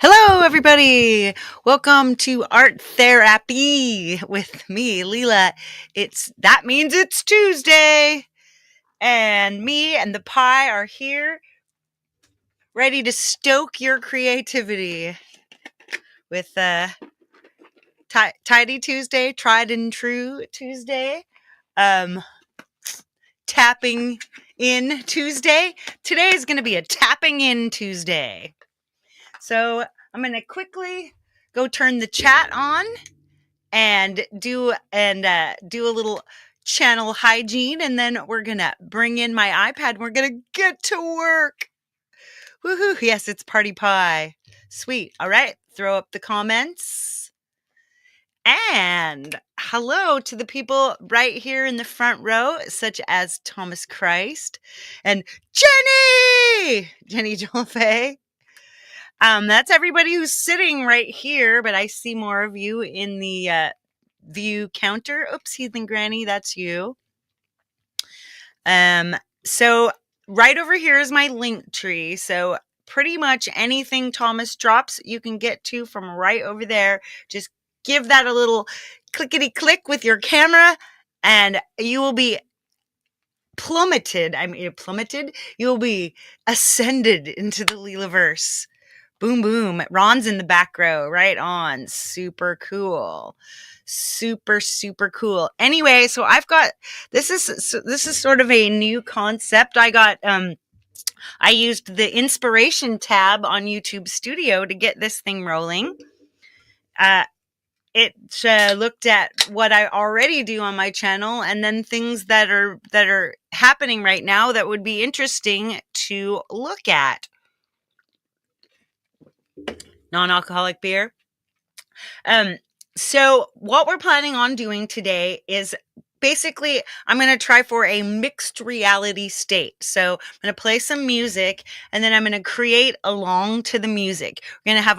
Hello, everybody. Welcome to Art Therapy with me, Leela. That means it's Tuesday, and me and the pie are here, ready to stoke your creativity with Tidy Tuesday, Tried and True Tuesday, um, Tapping in Tuesday. Today is going to be a Tapping in Tuesday. So I'm going to quickly go turn the chat on and do a little channel hygiene, and then we're gonna bring in my iPad and we're gonna get to work. Woohoo! Yes, it's party pie. Sweet. All right, throw up the comments. And hello to the people right here in the front row, such as Thomas Christ and Jenny Jolfay. That's everybody who's sitting right here, but I see more of you in the view counter. Oops, Heathen Granny, that's you. So right over here is my link tree. So pretty much anything Thomas drops, you can get to from right over there. Just give that a little clickety click with your camera, and you will be plummeted. You will be ascended into the Leelaverse. Boom, boom. Ron's in the back row. Right on. Super cool. Super, super cool. Anyway, so I've got, this is sort of a new concept. I used the inspiration tab on YouTube Studio to get this thing rolling. It looked at what I already do on my channel, and then things that are happening right now that would be interesting to look at. Non-alcoholic beer. So what we're planning on doing today is basically I'm going to try for a mixed reality state. So I'm going to play some music, and then I'm going to create along to the music. We're going to have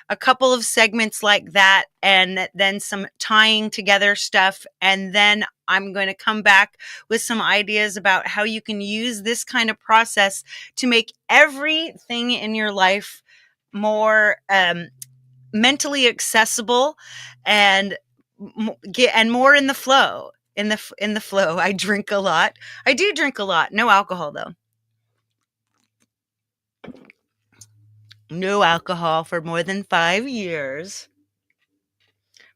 a couple of segments like that, and then some tying together stuff. And then I'm going to come back with some ideas about how you can use this kind of process to make everything in your life more mentally accessible and more in the flow. In the flow. I drink a lot. I do drink a lot. No alcohol though. No alcohol for more than 5 years.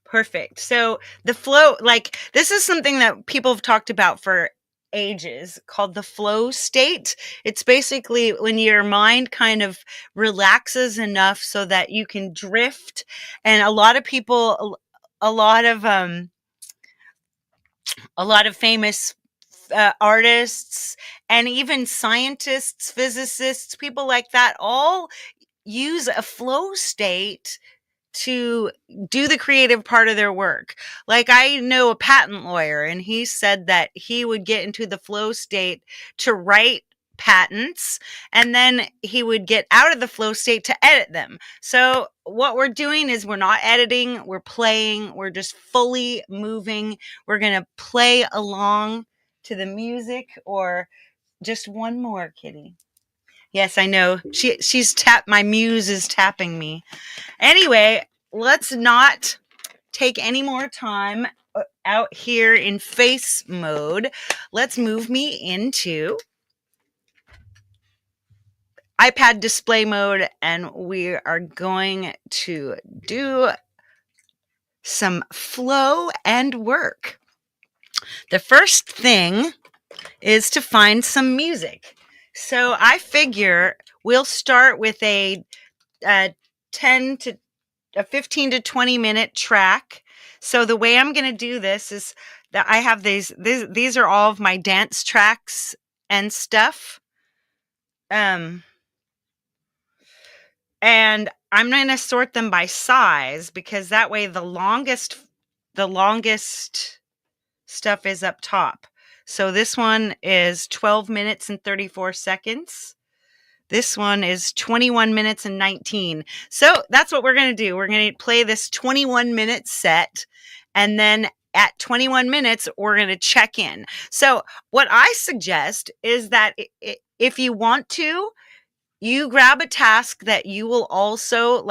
Perfect. So the flow, like, this is something that people have talked about for ages, called the flow state. It's basically when your mind kind of relaxes enough so that you can drift. And a lot of people, a lot of famous artists, and even scientists, physicists, people like that, all use a flow state to do the creative part of their work. Like, I know a patent lawyer, and he said that he would get into the flow state to write patents, and then he would get out of the flow state to edit them. So what we're doing is we're not editing, we're playing, we're just fully moving. We're going to play along to the music, or just one more, kitty. Yes, I know. My muse is tapping me. Anyway, let's not take any more time out here in face mode. Let's move me into iPad display mode, and we are going to do some flow and work. The first thing is to find some music. So I figure we'll start with a 15 to 20 minute track. So the way I'm going to do this is that I have these are all of my dance tracks and stuff. And I'm going to sort them by size, because that way the longest stuff is up top. So this one is 12 minutes and 34 seconds. This one is 21 minutes and 19. So that's what we're going to do. We're going to play this 21-minute set, and then at 21 minutes, we're going to check in. So what I suggest is that if you want to, you grab a task that you will also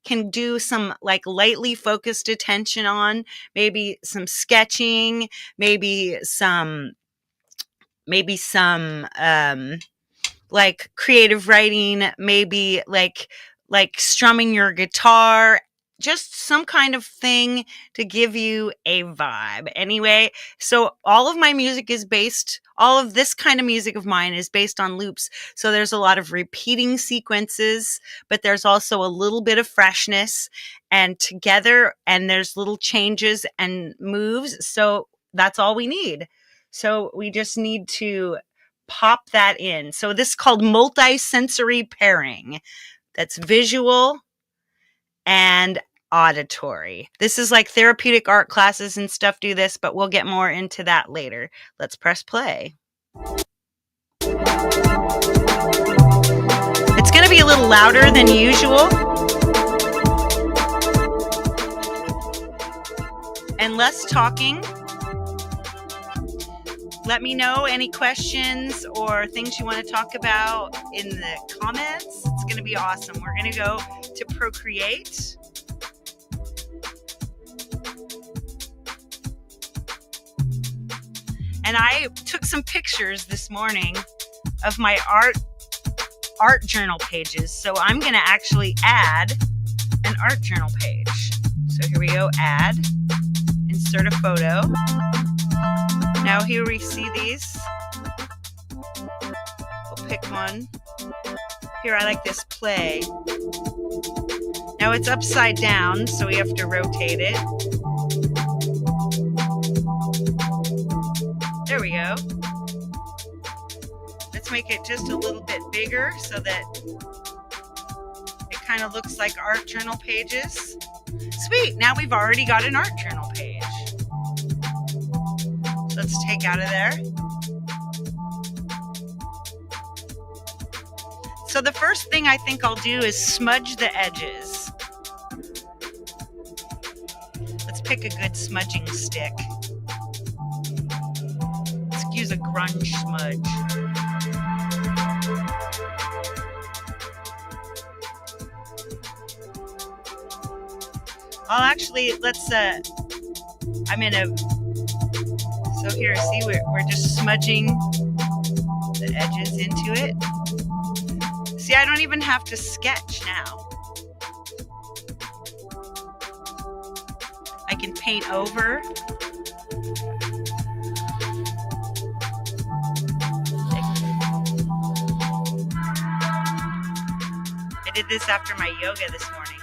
can do some lightly focused attention on, maybe some sketching, maybe some creative writing, maybe like strumming your guitar, just some kind of thing to give you a vibe. Anyway, so all of this kind of music of mine is based on loops. So there's a lot of repeating sequences, but there's also a little bit of freshness and together, and there's little changes and moves. So that's all we need. So we just need to pop that in. So this is called multi-sensory pairing. That's visual and auditory. This is like therapeutic art classes and stuff do this, but we'll get more into that later. Let's press play. It's going to be a little louder than usual and less talking. Let me know any questions or things you want to talk about in the comments. It's going to be awesome. We're going to go to Procreate. And I took some pictures this morning of my art journal pages. So I'm going to actually add an art journal page. So here we go, add, insert a photo. Now here we see these. We'll pick one. Here, I like this play. Now it's upside down, so we have to rotate it. There we go. Let's make it just a little bit bigger so that it kind of looks like art journal pages. Sweet, now we've already got an art journal page. Let's take out of there. So the first thing I think I'll do is smudge the edges. Let's pick a good smudging stick. Let's use a grunge smudge. So here, see, we're just smudging the edges into it. See, I don't even have to sketch now. I can paint over. I did this after my yoga this morning.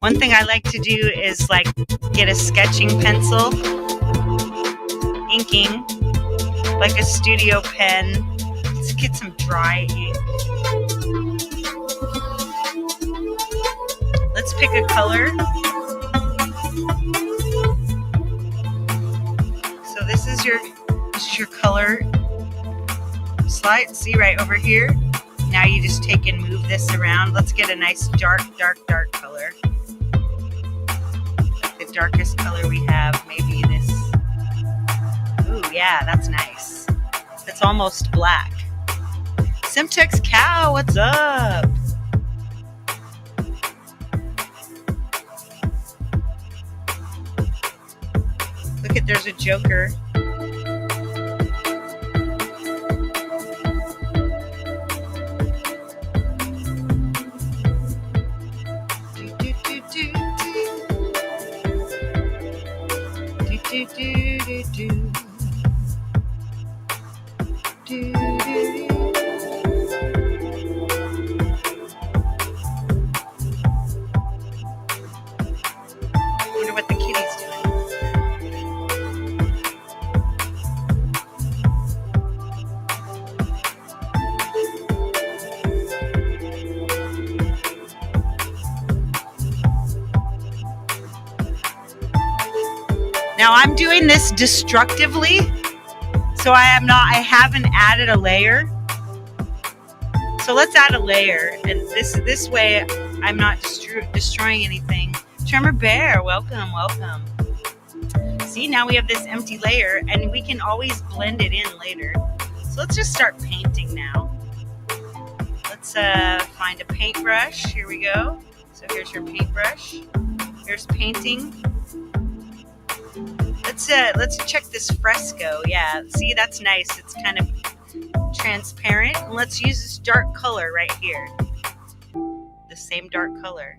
One thing I like to do is get a sketching pencil, inking, like a studio pen. Let's get some dry ink. Let's pick a color. So this is your color slide. See right over here? Now you just take and move this around. Let's get a nice dark color. Like the darkest color we have, maybe this. Ooh, yeah, that's nice. It's almost black. Simtex Cow, what's up? Look at, there's a Joker. Do, do, do. I wonder what the kitty's doing. Now I'm doing this destructively, so I haven't added a layer. So let's add a layer, and this way I'm not destroying anything. Tremor Bear, welcome, welcome. See, now we have this empty layer, and we can always blend it in later. So let's just start painting now. Let's find a paintbrush. Here we go. So here's your paintbrush. Here's painting. Let's check this fresco. Yeah, see, that's nice. It's kind of transparent. And let's use this dark color right here. The same dark color.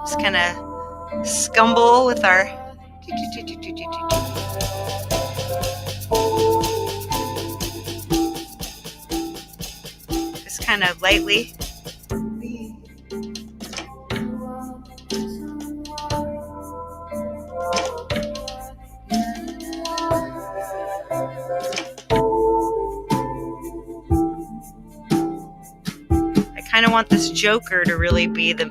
Just kind of scumble with our just kind of lightly. I kind of want this Joker to really be the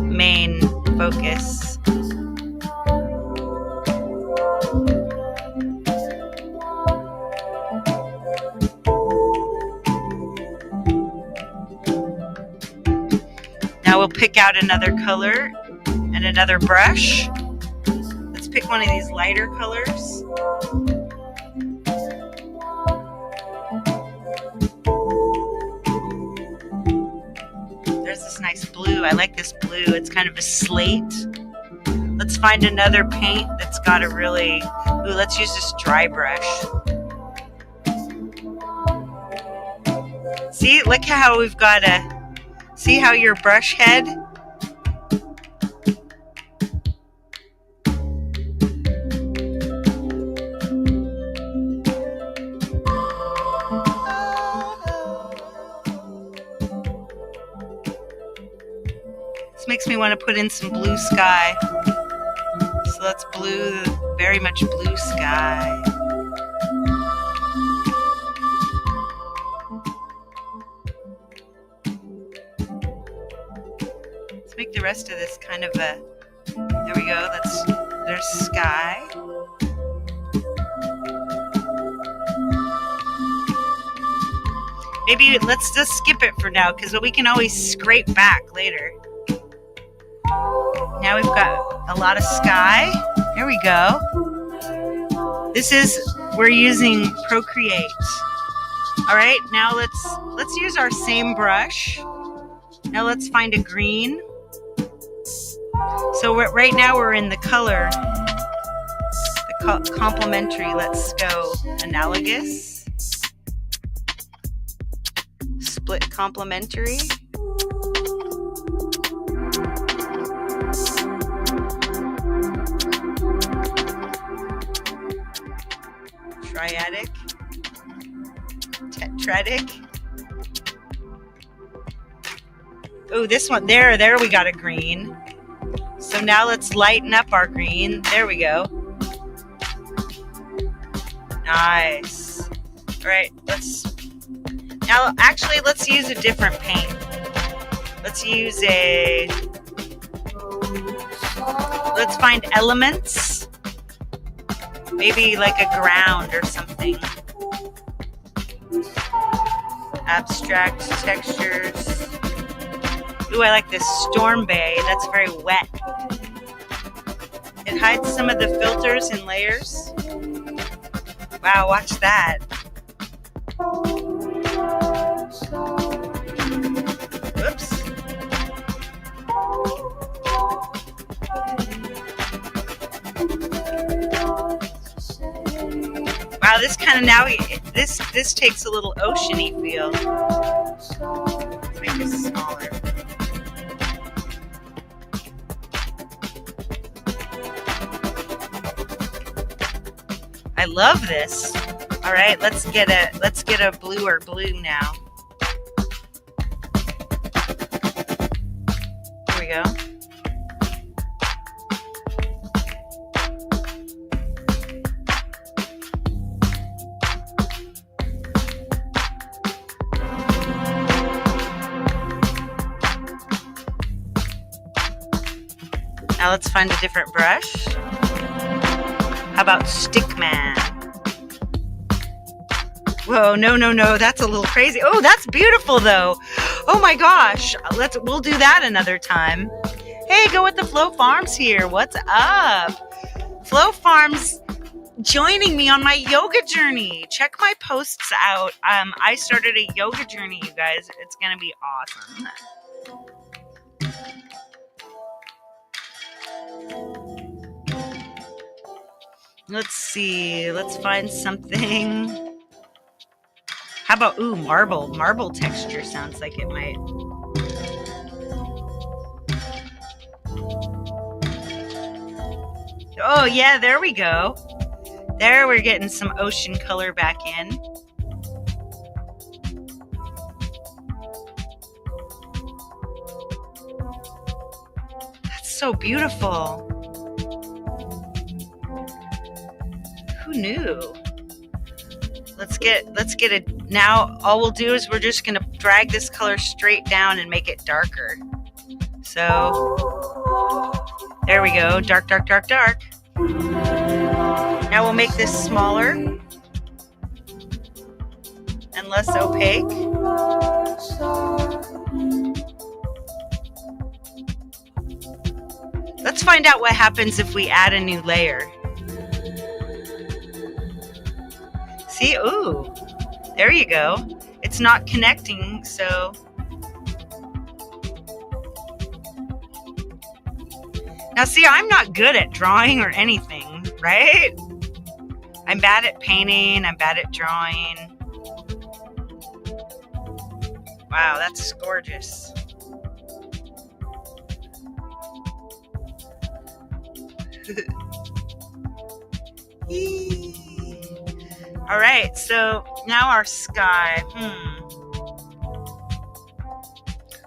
main focus. Now we'll pick out another color and another brush. Let's pick one of these lighter colors. There's this nice blue. I like this blue. It's kind of a slate. Let's find another paint that's got a really... Ooh, let's use this dry brush. See, look how we've got a... See how your brush head... This makes me want to put in some blue sky. So that's blue, very much blue sky. Let's make the rest of this kind of a, there we go, there's sky. Maybe let's just skip it for now, because we can always scrape back later. Now we've got a lot of sky. There we go. We're using Procreate. All right, now let's use our same brush. Now let's find a green. So right now we're in the color, the complementary. Let's go analogous. Split complementary. Triadic, tetradic. Oh, this one, there we got a green. So now let's lighten up our green. There we go. Nice. All right, let's use a different paint. Let's find elements. Maybe like a ground or something. Abstract textures. Ooh, I like this Storm Bay. That's very wet. It hides some of the filters and layers. Wow, watch that. Whoops. Wow, this kind of this takes a little oceany feel. Let's make this smaller. I love this. All right, let's get a bluer blue now. Here we go. Now let's find a different brush. How about Stickman? Whoa, no, that's a little crazy. Oh, that's beautiful though. Oh my gosh, we'll do that another time. Hey, Go with the Flow Farms here. What's up? Flow Farms joining me on my yoga journey. Check my posts out. I started a yoga journey, you guys. It's gonna be awesome. Let's see. Let's find something. How about, marble? Marble texture sounds like it might. Oh, yeah, there we go. There, we're getting some ocean color back in. That's so beautiful. Who knew? Let's get it. Now all we'll do is we're just going to drag this color straight down and make it darker. So there we go. Dark, dark, dark, dark. Now we'll make this smaller and less opaque. Let's find out what happens if we add a new layer. See, ooh, there you go. It's not connecting, so. Now see, I'm not good at drawing or anything, right? I'm bad at painting, I'm bad at drawing. Wow, that's gorgeous. All right, so now our sky.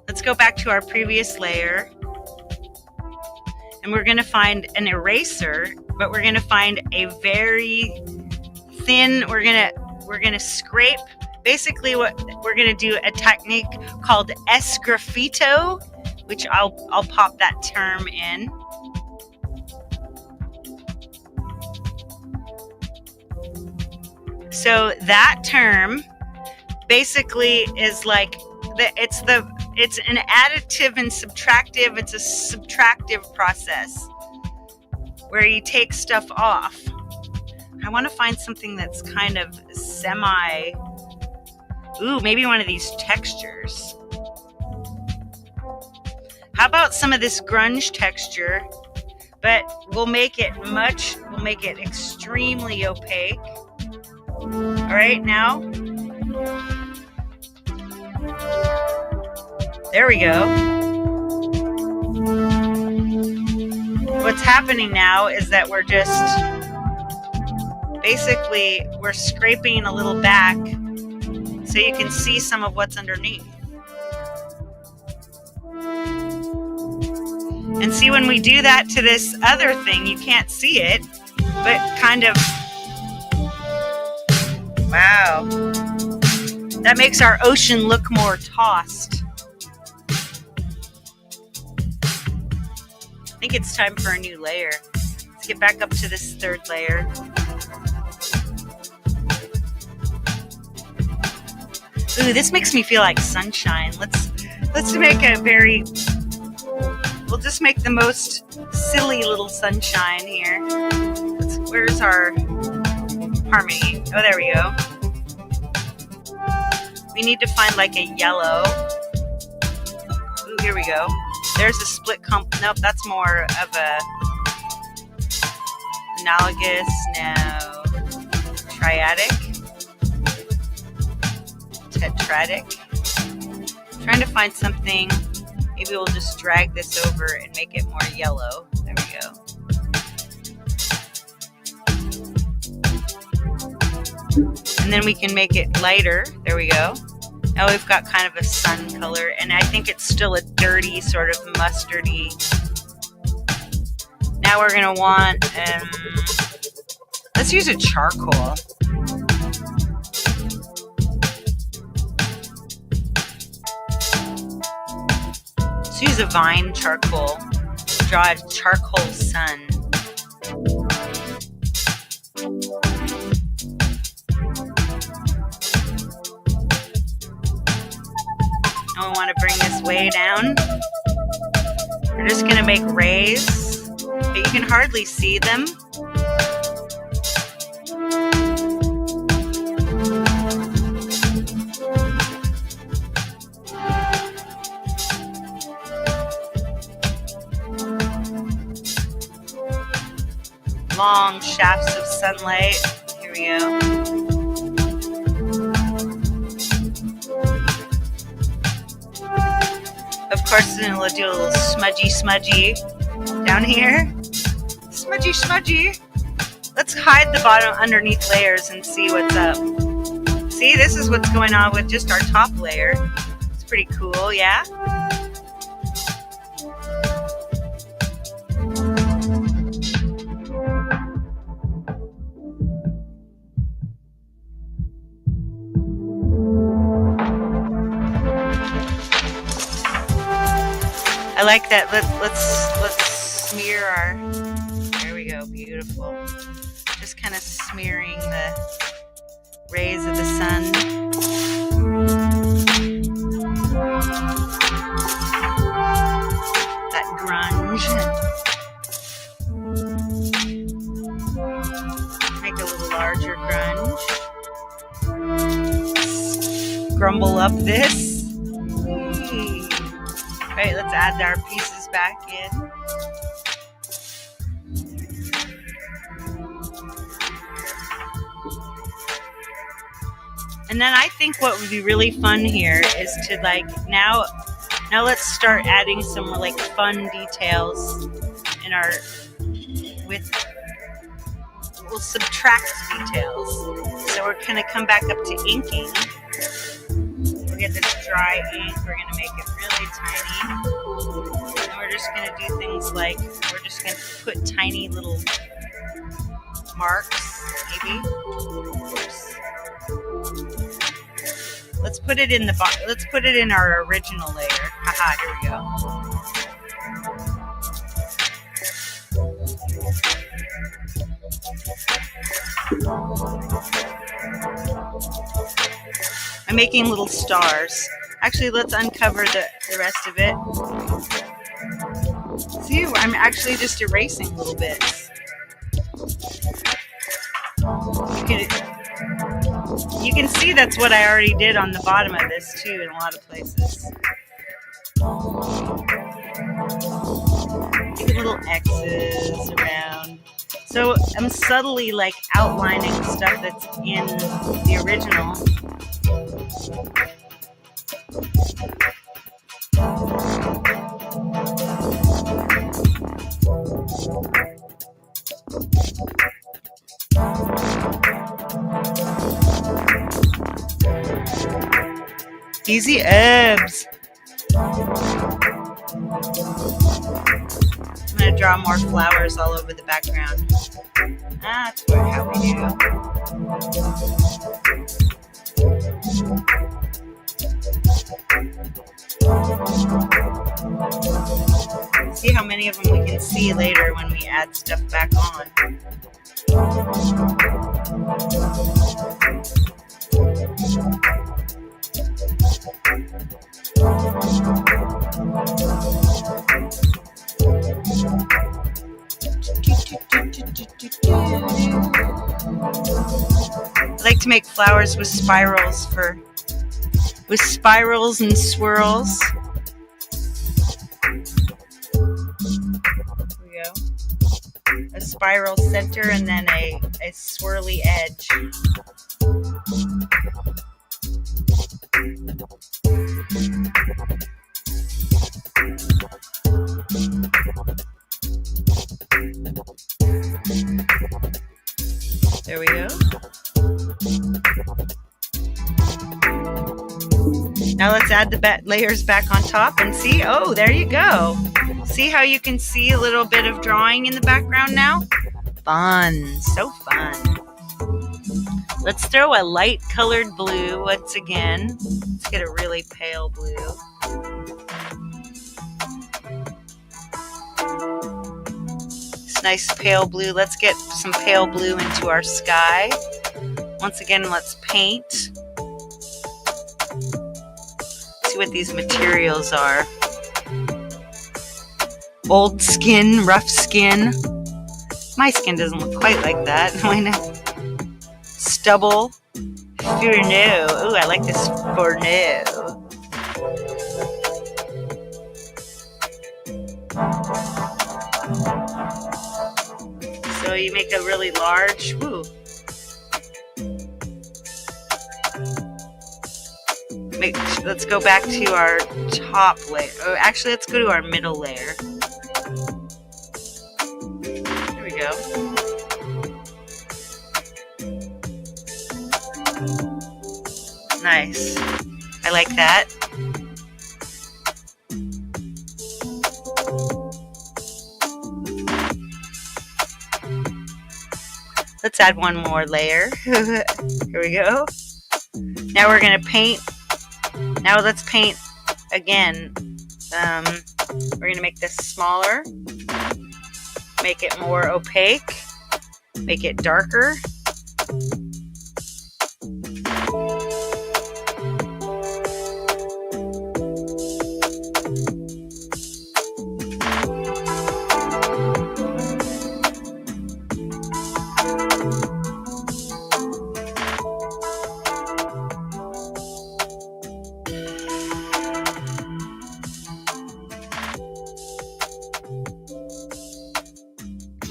Let's go back to our previous layer. And we're going to find an eraser, but we're going to find a very thin, we're going to scrape. Basically what we're going to do a technique called esgraffito, which I'll pop that term in. So that term basically is like it's an additive and subtractive. It's a subtractive process where you take stuff off. I want to find something that's kind of semi. Maybe one of these textures. How about some of this grunge texture? But we'll make it extremely opaque. All right, now. There we go. What's happening now is that we're scraping a little back so you can see some of what's underneath. And see, when we do that to this other thing, you can't see it, but kind of, wow. That makes our ocean look more tossed. I think it's time for a new layer. Let's get back up to this third layer. This makes me feel like sunshine. Let's make we'll just make the most silly little sunshine here. Where's our harmony? Oh, there we go. We need to find like a yellow. Here we go. There's a split nope, that's more of a analogous, no, triadic, tetradic. I'm trying to find something. Maybe we'll just drag this over and make it more yellow. There we go. And then we can make it lighter. There we go. Now we've got kind of a sun color, and I think it's still a dirty, sort of mustardy. Now we're gonna want, let's use a charcoal. Let's use a vine charcoal. Draw a charcoal sun. And we want to bring this way down. We're just gonna make rays, but you can hardly see them. Long shafts of sunlight. Here we go. Of course, then we'll do a little smudgy down here. Smudgy. Let's hide the bottom underneath layers and see what's up. See, this is what's going on with just our top layer. It's pretty cool, yeah? I like that. Let's smear our. There we go. Beautiful. Just kind of smearing the rays of the sun. That grunge. Make a little larger grunge. Grumble up this. Right, let's add our pieces back in. And then I think what would be really fun here is to now let's start adding some like fun details in our we'll subtract details. So we're gonna come back up to inking. We'll get this dry ink, we're gonna make it really tiny. And we're just gonna do things like, we're just gonna put tiny little marks, maybe. Oops. Let's put it in let's put it in our original layer. Haha, here we go. I'm making little stars. Actually, let's uncover the rest of it. See, I'm actually just erasing little bits. You can see that's what I already did on the bottom of this too in a lot of places. Making little X's around. So I'm subtly like outlining stuff that's in the original. Easy abs. I'm gonna draw more flowers all over the background. That's how we do. See how many of them we can see later when we add stuff back on. I like to make flowers with spirals and swirls. Here we go. A spiral center and then a swirly edge. There we go. Now let's add the layers back on top and see. Oh, there you go. See how you can see a little bit of drawing in the background now? Fun, so fun. Let's throw a light colored blue once again. Let's get a really pale blue. It's nice pale blue. Let's get some pale blue into our sky. Once again, let's paint. See what these materials are. Old skin, rough skin. My skin doesn't look quite like that. Why not? Stubble. Fourneau. Ooh, I like this fourneau. So you make a really large. Ooh. Let's go back to our top layer. Oh, actually, let's go to our middle layer. There we go. Nice. I like that. Let's add one more layer. Here we go. Now we're going to paint. Now let's paint again. We're going to make this smaller. Make it more opaque. Make it darker.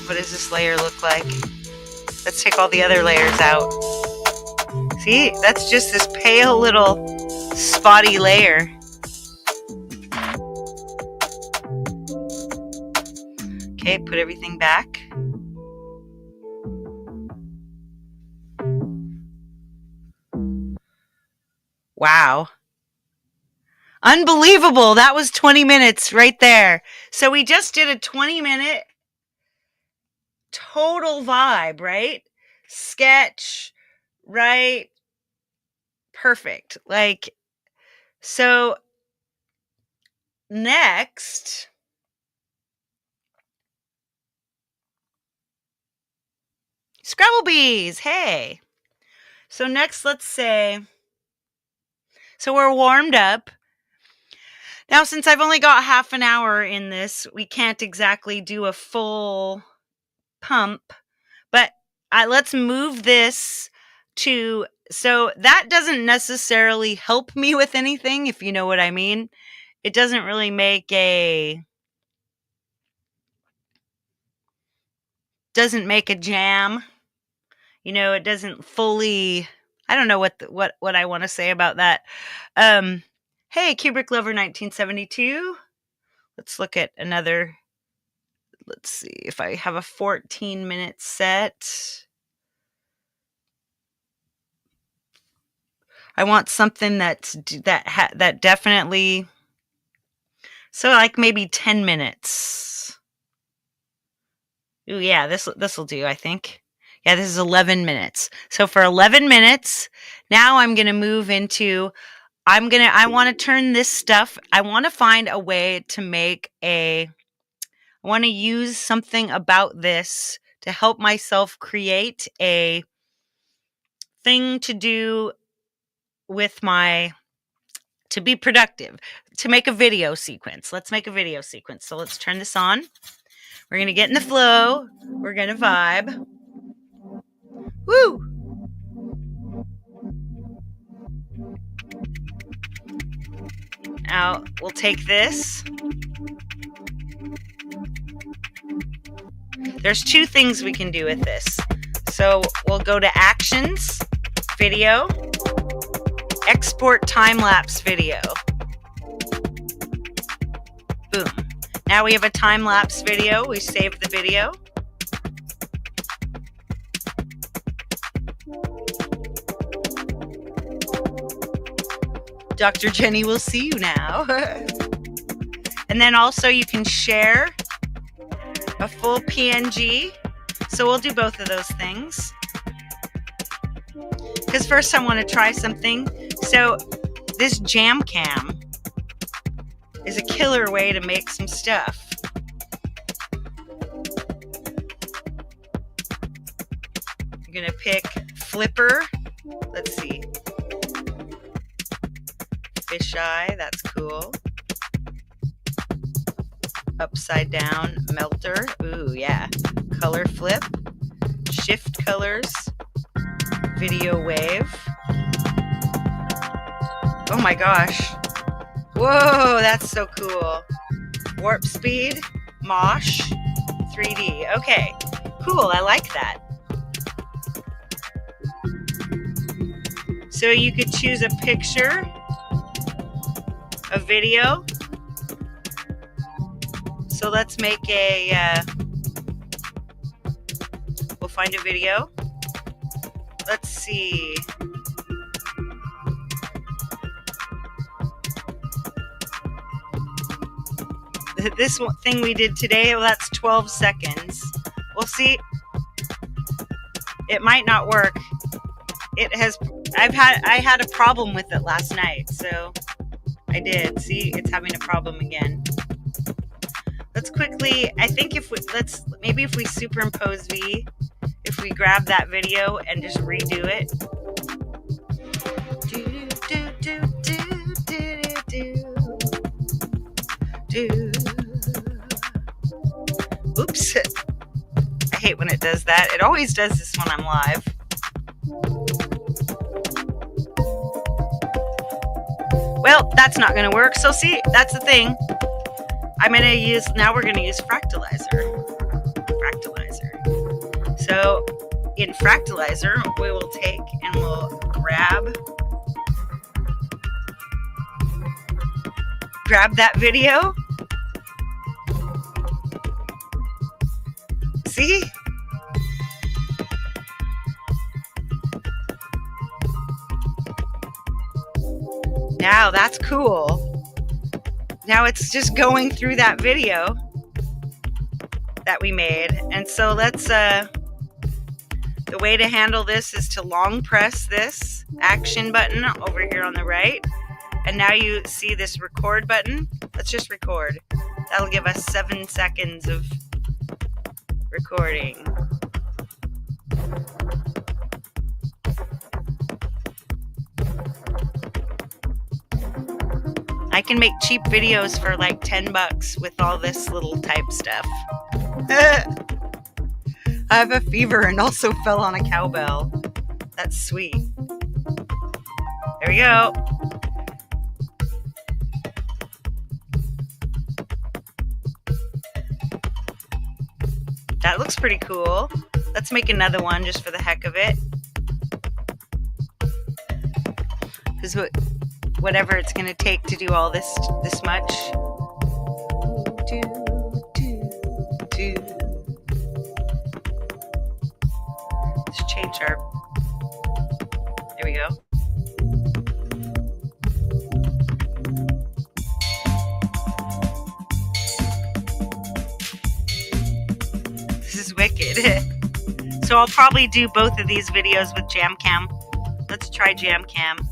What does this layer look like? Let's take all the other layers out. See, that's just this pale little spotty layer. Okay, put everything back. Wow. Unbelievable. That was 20 minutes right there. So we just did a 20-minute total vibe, right? Sketch, right? Perfect. Like, so next, Scrabble Bees. Hey. So next, let's say, so we're warmed up. Now, since I've only got half an hour in this, we can't exactly do a full pump, but let's move this to, so that doesn't necessarily help me with anything, if you know what I mean. It doesn't really make a jam. You know, it doesn't fully, I don't know what I want to say about that. Hey, Kubrick Lover 1972. Let's look at another. Let's see if I have a 14-minute set. I want something that definitely, so like maybe 10 minutes. Ooh, yeah, this will do, I think. Yeah, this is 11 minutes. So for 11 minutes, now I'm going to move into, I want to turn this stuff, I want to find a way to make I want to use something about this to help myself create a thing to do with to be productive, to make a video sequence. Let's make a video sequence. So let's turn this on. We're going to get in the flow. We're going to vibe. Woo! Now we'll take this. There's two things we can do with this. So we'll go to Actions, Video, Export Time-Lapse Video. Boom. Now we have a time-lapse video. We saved the video. Dr. Jenny will see you now. And then also you can share a full PNG. So we'll do both of those things. Because first I want to try something. So this jam cam is a killer way to make some stuff. I'm going to pick Flipper. Let's see. Fisheye, that's cool. Upside down melter. Ooh, yeah. Color flip. Shift colors. Video wave. Oh my gosh. Whoa, that's so cool. Warp speed. Mosh. 3D. Okay, cool. I like that. So you could choose a picture, a video. So let's make we'll find a video. Let's see. This thing we did today, well, that's 12 seconds. We'll see. It might not work. It has, I had a problem with it last night, so I did. See, it's having a problem again. Let's quickly, I think maybe if we superimpose V, if we grab that video and just redo it. Oops. I hate when it does that. It always does this when I'm live. Well, that's not going to work. So see, that's the thing. Now we're going to use Fractalizer. So in Fractalizer, we will take and we'll grab that video. See? Now that's cool. Now it's just going through that video that we made. And so let's, the way to handle this is to long press this action button over here on the right. And now you see this record button. Let's just record. That'll give us 7 seconds of recording. I can make cheap videos for like $10 with all this little type stuff. I have a fever and also fell on a cowbell. That's sweet. There we go. That looks pretty cool. Let's make another one just for the heck of it. Because whatever it's going to take to do all this much. Let's change our... There we go. This is wicked. So I'll probably do both of these videos with JamCam. Let's try JamCam.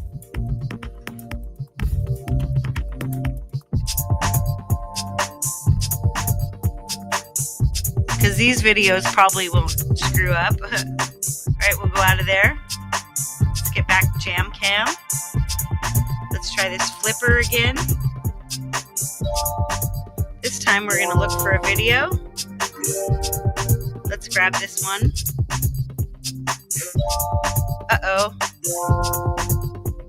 Because these videos probably won't screw up. Alright, we'll go out of there. Let's get back to JamCam. Let's try this flipper again. This time we're going to look for a video. Let's grab this one. Uh-oh.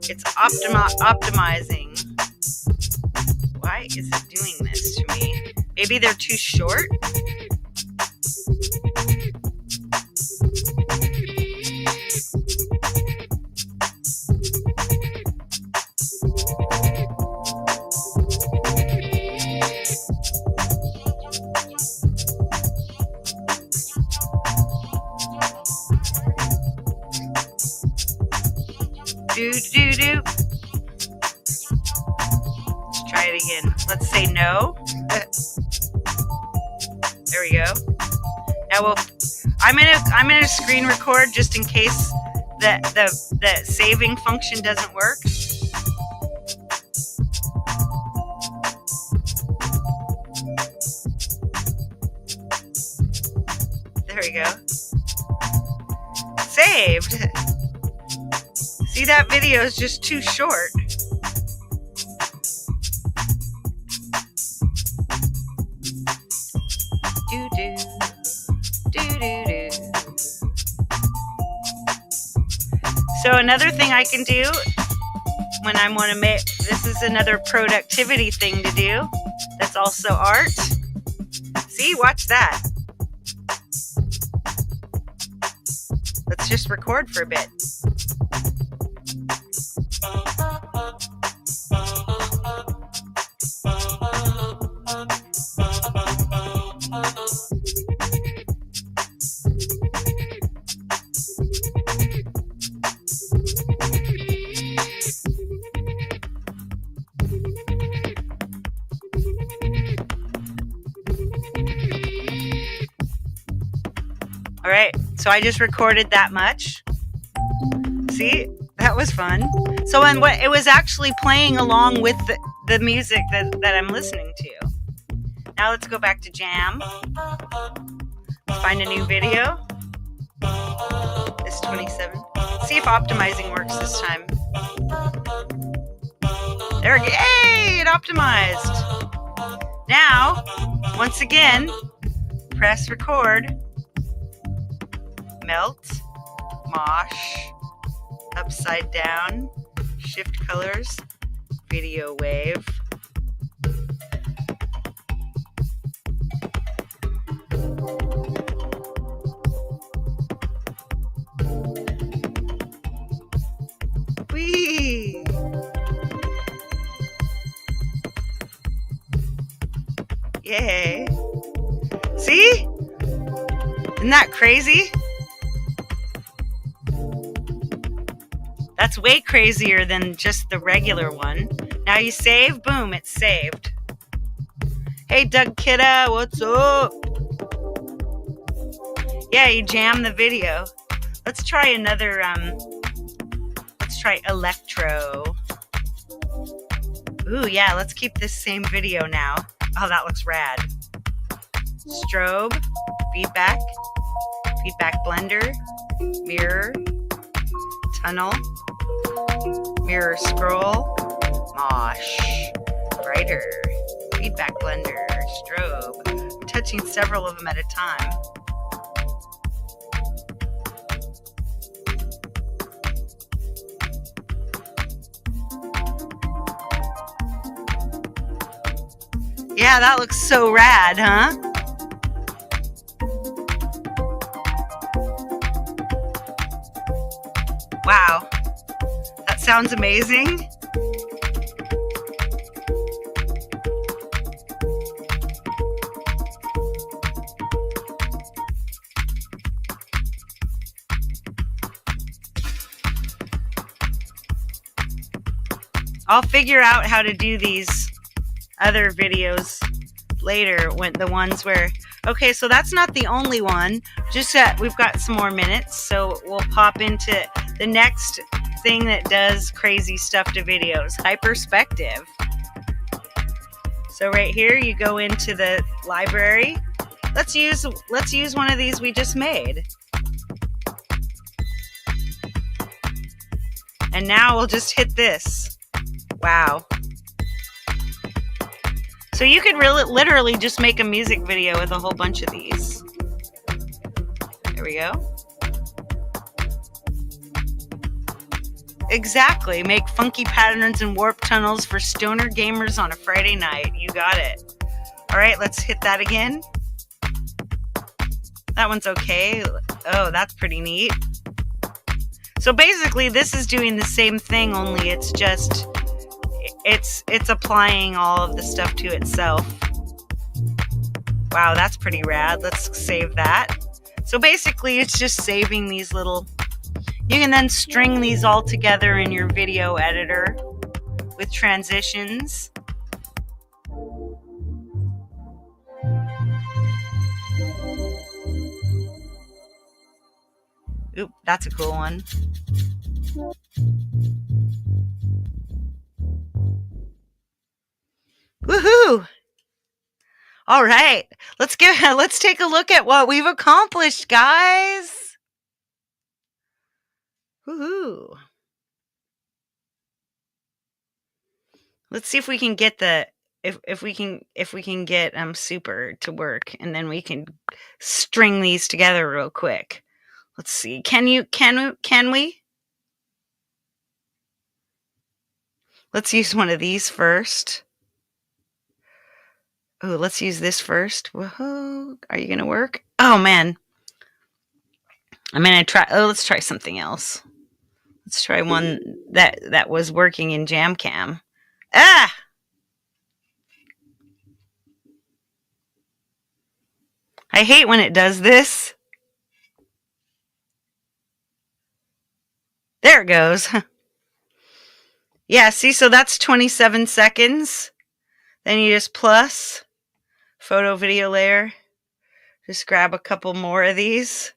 It's optimizing. Why is it doing this to me? Maybe they're too short? Do. There we go. Now I'm gonna screen record just in case the saving function doesn't work. There we go. Saved. See, that video is just too short. So another thing I can do when I want to make, this is another productivity thing to do that's also art. See, watch that. Let's just record for a bit. All right, so I just recorded that much. See, that was fun. So, and what it was actually playing along with the music that I'm listening to. Now let's go back to Jam. Find a new video. It's 27. See if optimizing works this time. There we go. Yay! It optimized. Now, once again, press record. Melt, mosh, upside down, shift colors, video wave. Whee! Yay! See? Isn't that crazy? That's way crazier than just the regular one. Now you save, boom, it's saved. Hey, Doug Kidda, what's up? Yeah, you jam the video. Let's try another, let's try electro. Ooh, yeah, let's keep this same video now. Oh, that looks rad. Strobe, feedback blender, mirror, tunnel, mirror scroll, mosh, brighter, feedback blender, strobe. I'm touching several of them at a time. Yeah, that looks so rad, huh? Wow, that sounds amazing. I'll figure out how to do these other videos later, when the ones where, okay, so that's not the only one, just that we've got some more minutes, so we'll pop into the next thing that does crazy stuff to videos, hyperspective. So right here you go into the library. Let's use one of these we just made. And now we'll just hit this. Wow. So you could literally just make a music video with a whole bunch of these. There we go. Exactly. Make funky patterns and warp tunnels for stoner gamers on a Friday night. You got it. All right, let's hit that again. That one's okay. Oh, that's pretty neat. So basically, this is doing the same thing, only it's just, it's applying all of the stuff to itself. Wow, that's pretty rad. Let's save that. So basically, it's just saving these little, you can then string these all together in your video editor with transitions. Oop, that's a cool one. Woohoo! All right, let's take a look at what we've accomplished, guys. Woohoo! Let's see if we can get if we can get super to work, and then we can string these together real quick. Let's see. Can we? Let's use one of these first. Oh, let's use this first. Whoa! Are you gonna work? Oh man. I'm gonna try. Oh, let's try something else. Let's try one that was working in JamCam. Ah! I hate when it does this. There it goes. Yeah, see, so that's 27 seconds. Then you just plus photo video layer. Just grab a couple more of these.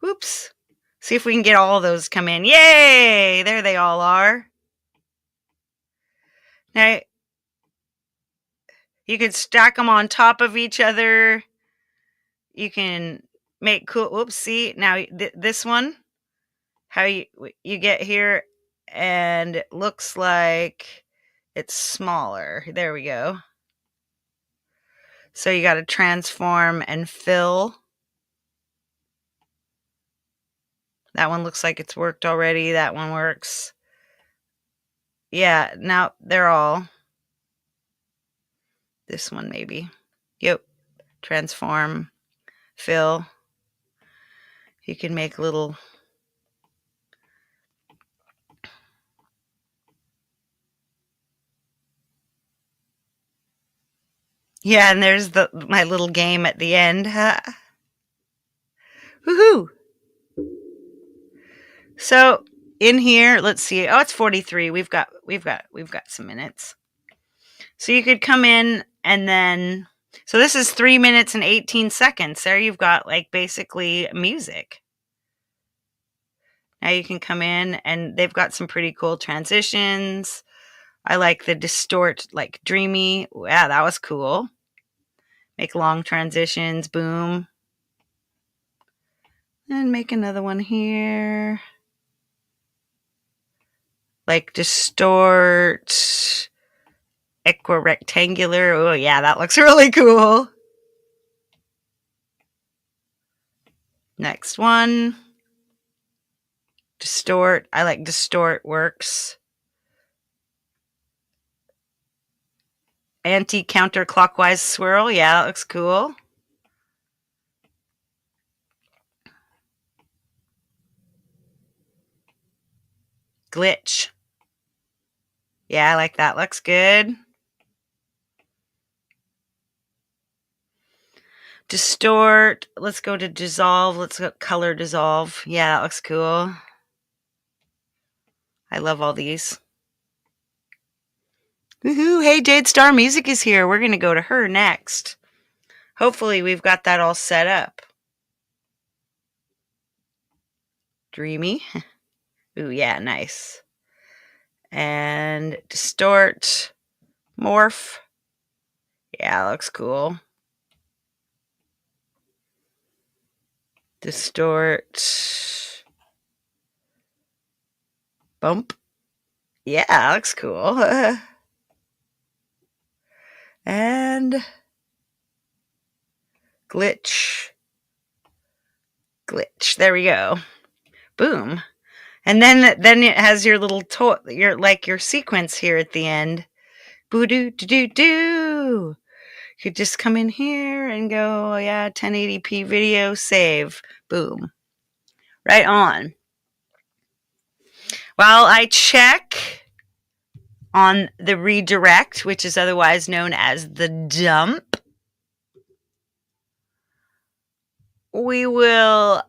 Whoops. See if we can get all those come in. Yay! There they all are. Now, you could stack them on top of each other. You can make cool. Whoops, see? Now, this one, how you get here, and it looks like it's smaller. There we go. So you got to transform and fill. That one looks like it's worked already. That one works. Yeah, now they're all. This one maybe. Yep. Transform, fill. You can make little. Yeah, and there's my little game at the end. Woohoo! So in here, let's see. Oh, it's 43. We've got some minutes. So you could come in and then. So this is 3 minutes and 18 seconds. There you've got like basically music. Now you can come in and they've got some pretty cool transitions. I like the distort, like dreamy. Yeah, that was cool. Make long transitions. Boom. And make another one here. Like distort, equirectangular. Oh yeah, that looks really cool. Next one. Distort. I like distort works. Anti-counterclockwise swirl. Yeah, that looks cool. Glitch. Yeah, I like that. Looks good. Distort. Let's go to dissolve. Let's go color dissolve. Yeah, that looks cool. I love all these. Woohoo! Hey, Jade Star Music is here. We're going to go to her next. Hopefully, we've got that all set up. Dreamy. Ooh, yeah, nice. And distort. Morph. Yeah, that looks cool. Distort. Bump. Yeah, that looks cool. And glitch. Glitch. There we go. Boom. And then it has your little your sequence here at the end. Boo doo doo doo doo. You could just come in here and go, oh, yeah, 1080p video, save. Boom. Right on. While I check on the redirect, which is otherwise known as the dump, we will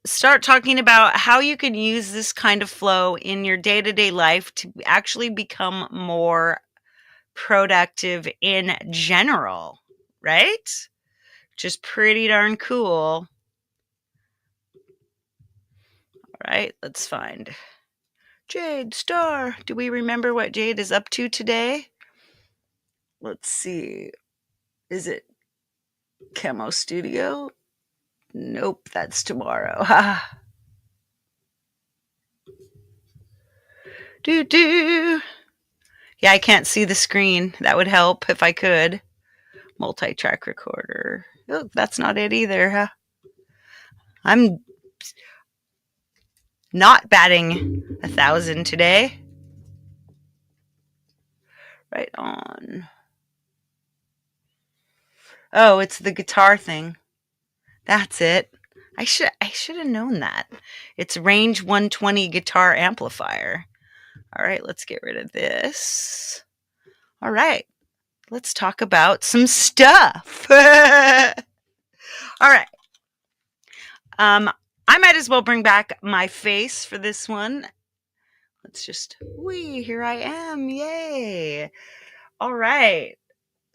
start talking about how you can use this kind of flow in your day-to-day life to actually become more productive in general, right? Just pretty darn cool. All right, let's find Jade Star. Do we remember what Jade is up to today? Let's see. Is it Camo Studio? Nope, that's tomorrow. Do. Yeah, I can't see the screen. That would help if I could. Multi-track recorder. Oh, that's not it either. Huh? I'm not batting 1,000 today. Right on. Oh, it's the guitar thing. That's it. I should have known that. It's range 120 guitar amplifier. All right, let's get rid of this. All right, let's talk about some stuff. All right. I might as well bring back my face for this one. Let's just, here I am. Yay. All right.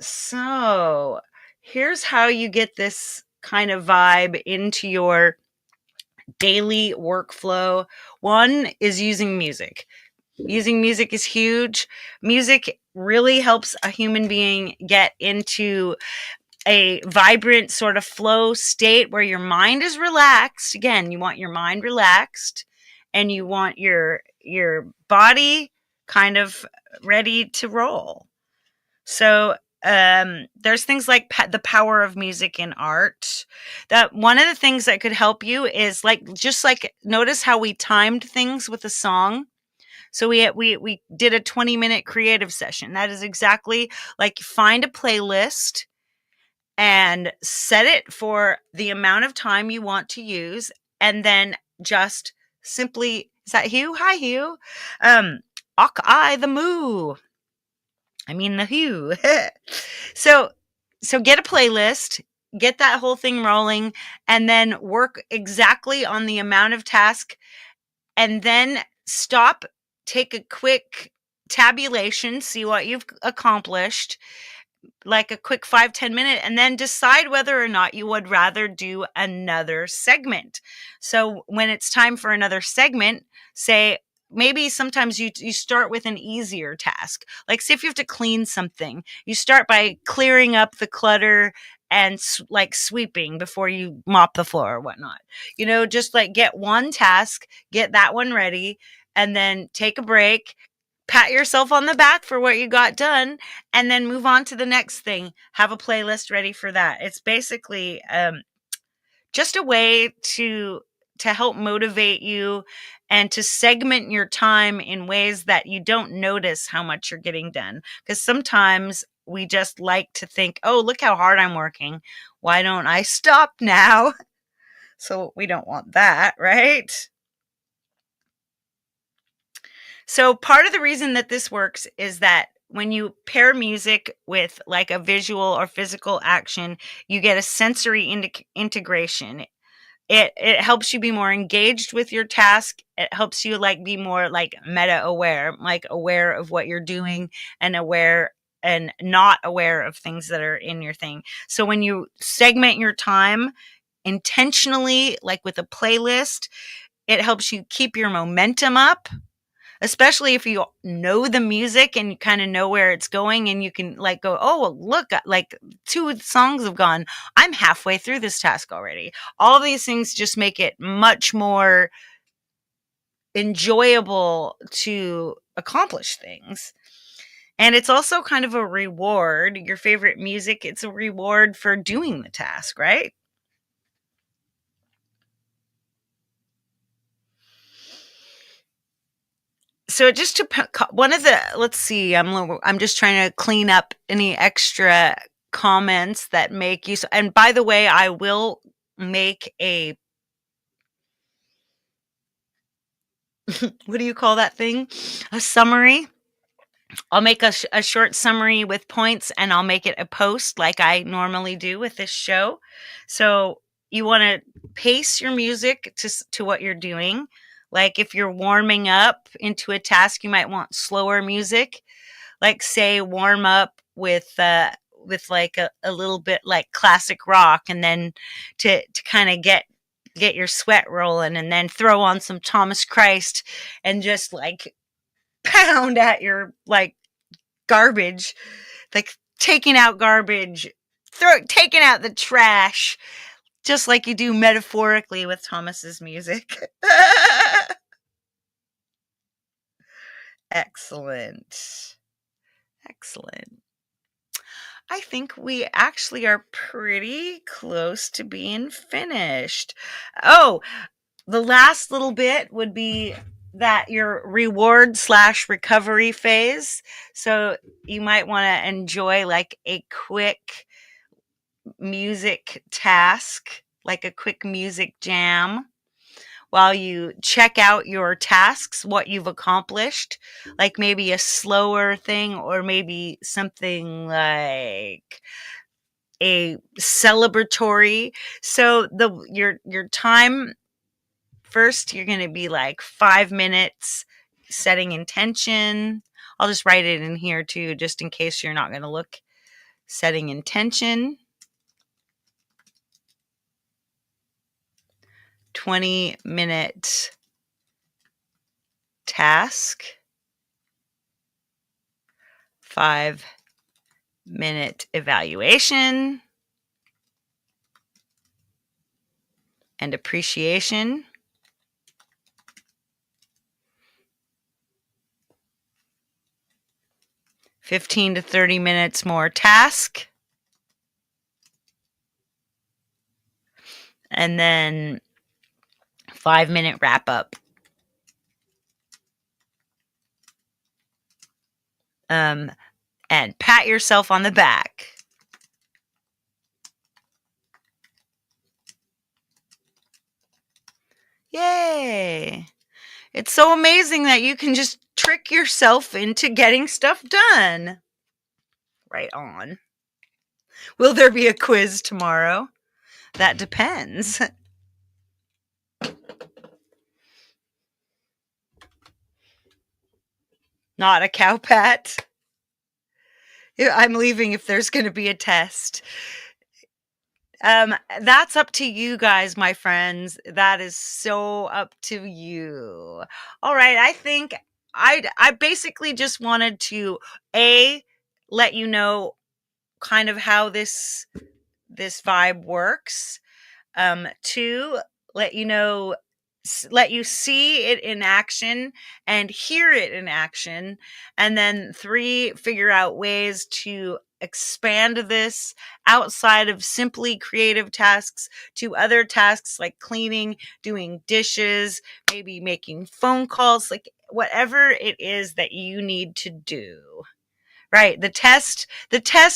So here's how you get this kind of vibe into your daily workflow. One is using music. Using music is huge. Music really helps a human being get into a vibrant sort of flow state where your mind is relaxed. Again, you want your mind relaxed and you want your body kind of ready to roll. So there's things like the power of music in art. That one of the things that could help you is just notice how we timed things with a song. So we did a 20-minute creative session. That is exactly like find a playlist and set it for the amount of time you want to use, and then just simply, is that Hugh? Hi, Hugh. Ock-eye the moo. I mean the Hugh. So get a playlist, get that whole thing rolling, and then work exactly on the amount of task, and then stop, take a quick tabulation, see what you've accomplished, like a quick 5-10 minute, and then decide whether or not you would rather do another segment. So when it's time for another segment, say, maybe sometimes you start with an easier task. Like say if you have to clean something, you start by clearing up the clutter and like sweeping before you mop the floor or whatnot. Just like get one task, get that one ready, and then take a break, pat yourself on the back for what you got done, and then move on to the next thing. Have a playlist ready for that. It's basically just a way to help motivate you and to segment your time in ways that you don't notice how much you're getting done. Because sometimes we just like to think, oh, look how hard I'm working. Why don't I stop now? So we don't want that, right? So part of the reason that this works is that when you pair music with like a visual or physical action, you get a sensory integration. It helps you be more engaged with your task. It helps you be more meta aware, aware of what you're doing and aware and not aware of things that are in your thing. So when you segment your time intentionally, like with a playlist, it helps you keep your momentum up, especially if you know the music and you kind of know where it's going, and you can go, oh, well, look, 2 songs have gone. I'm halfway through this task already. All of these things just make it much more enjoyable to accomplish things. And it's also kind of a reward. Your favorite music, it's a reward for doing the task, right? So just one of the, let's see, I'm just trying to clean up any extra comments that make use. And by the way, I will make a, what do you call that thing? A summary. I'll make a short summary with points, and I'll make it a post like I normally do with this show. So you want to pace your music to what you're doing. Like if you're warming up into a task, you might want slower music. like say warm up with like a little bit like classic rock, and then to kind of get your sweat rolling, and then throw on some Thomas Christ and just like pound at your like garbage, like taking out garbage, taking out the trash, just like you do metaphorically with Thomas's music. Excellent. Excellent. I think we actually are pretty close to being finished. Oh, the last little bit would be that your reward slash recovery phase. So you might want to enjoy like a quick music task, like a quick music jam, while you check out your tasks, what you've accomplished, like maybe a slower thing, or maybe something like a celebratory. So your time, first you're going to be like 5 minutes setting intention. I'll just write it in here too, just in case you're not going to look. Setting intention. 20-minute task. 5-minute evaluation and appreciation. 15 to 30 minutes more task. And then 5-minute wrap up. And pat yourself on the back. Yay! It's so amazing that you can just trick yourself into getting stuff done. Right on. Will there be a quiz tomorrow? That depends. Not a cow pat. I'm leaving if there's going to be a test. That's up to you guys, my friends. That is so up to you. All right, I think I basically just wanted to let you know kind of how this vibe works. 2, let you know, let you see it in action and hear it in action. And then 3, figure out ways to expand this outside of simply creative tasks to other tasks like cleaning, doing dishes, maybe making phone calls, like whatever it is that you need to do. Right. The test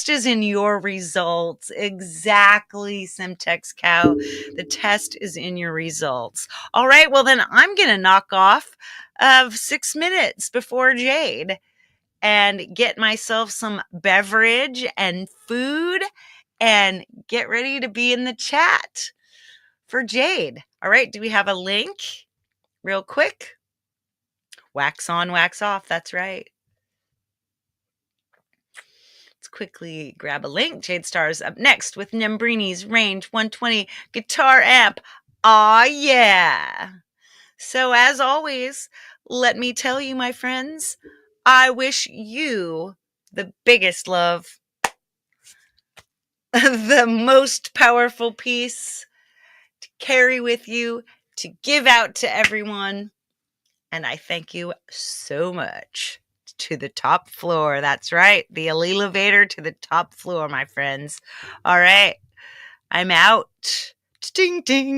is in your results. Exactly, Semtex Cow. The test is in your results. All right. Well, then I'm going to knock off of 6 minutes before Jade and get myself some beverage and food and get ready to be in the chat for Jade. All right. Do we have a link real quick? Wax on, wax off. That's right. Quickly grab a link. Jade Star's up next with Nembrini's Range 120 guitar amp. Aw, yeah. So as always, let me tell you, my friends, I wish you the biggest love, the most powerful peace to carry with you, to give out to everyone. And I thank you so much. To the top floor. That's right. The elevator to the top floor, my friends. All right. I'm out. Ding, ding.